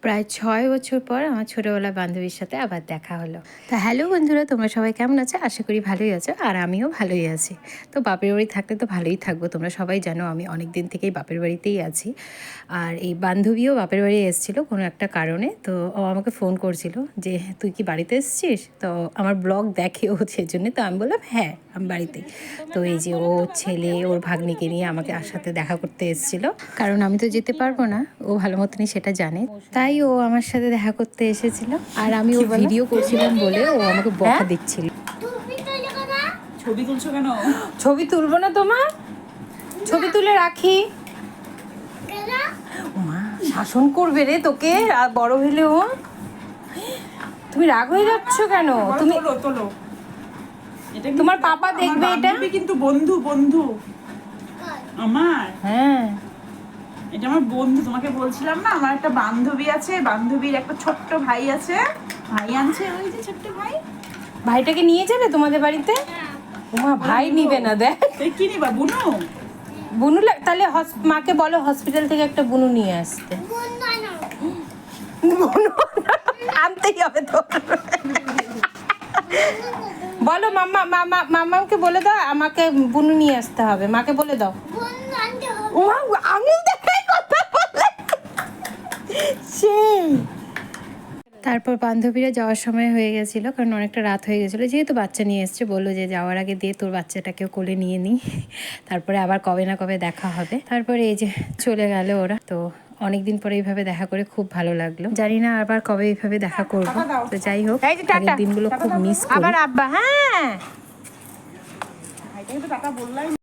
প্রায় 6 বছর পর আমার ছোটোবেলার বান্ধবীর সাথে আবার দেখা হলো। তা হ্যালো বন্ধুরা, তোমরা সবাই কেমন আছো? আশা করি ভালোই আছো, আর আমিও ভালোই আছি। তো বাপের বাড়ি থাকলে তো ভালোই থাকবো, তোমরা সবাই জানো আমি অনেক দিন থেকেই বাপের বাড়িতেই আছি। আর এই বান্ধবীও বাপের বাড়ি এসেছিলো কোনো একটা কারণে, তো ও আমাকে ফোন করছিল যে তুই কি বাড়িতে এসেছিস? তো আমার ব্লগ দেখে ও সেজন্য, তো আমি বললাম হ্যাঁ আমি বাড়িতেই। তো এই যে ও ছেলে ওর ভাগ্নিকে নিয়ে আমাকে সাথে দেখা করতে এসেছিলো, কারণ আমি তো যেতে পারবো না, ও ভালো মতনই সেটা জানে, তাই ও আমার সাথে দেখা করতে এসেছিল। আর আমি ও ভিডিও করছিলাম বলে ও আমাকে বকা দিচ্ছিল। ছবি তুলছো কেন? ছবি তুলবো না তোমার? ছবি তুলে রাখি। মা শাসন করবে রে তোকে, আর বড় হলে ও। তুমি রাগ হয়ে যাচ্ছ কেন? তুমি তোলো তোলো। এটা তোমার পাপা দেখবে এটা কিন্তু বন্ধু বন্ধু আমার। হ্যাঁ এটা আমার বন্ধু, তোমাকে বলছিলাম না আমার একটা বান্ধবী আছে, বান্ধবীর একটা ছোট্ট ভাই আছে, ভাই আনছে ওই যে ছোট্ট ভাই। ভাইটাকে নিয়ে যাবে তোমাদের বাড়িতে? ওমা ভাই নিবে না, দেখ তুই কি নিবা? বুনু বুনু তাহলে মাকে বলো হসপিটাল থেকে একটা বুনু নিয়ে আসতে। বুনু আনতেই হবে তো। বলো মাম্মা মাম্মাকে বলে দাও আমাকে বুনু নিয়ে আসতে হবে, মাকে বলে দাও। আমি দেখাই কথা বলে সেই। তারপর বান্ধবীরা যাওয়ার সময় হয়ে গেছিলো, কারণ অনেকটা রাত হয়ে গেছিলো, যেহেতু বাচ্চা নিয়ে এসছে, বললো যে যাওয়ার আগে দিয়ে তোর বাচ্চাটাকেও কোলে নিয়ে নিই, তারপরে আবার কবে না কবে দেখা হবে। তারপরে এই যে চলে গেল ওরা। তো অনেকদিন পরে এইভাবে দেখা করে খুব ভালো লাগলো, জানি না আবার কবে এইভাবে দেখা করবো। তো যাই হোক, আগের দিনগুলো খুব মিস করি। আবার আব্বা হ্যাঁ ভাইটাকে তো টাকা বললাই।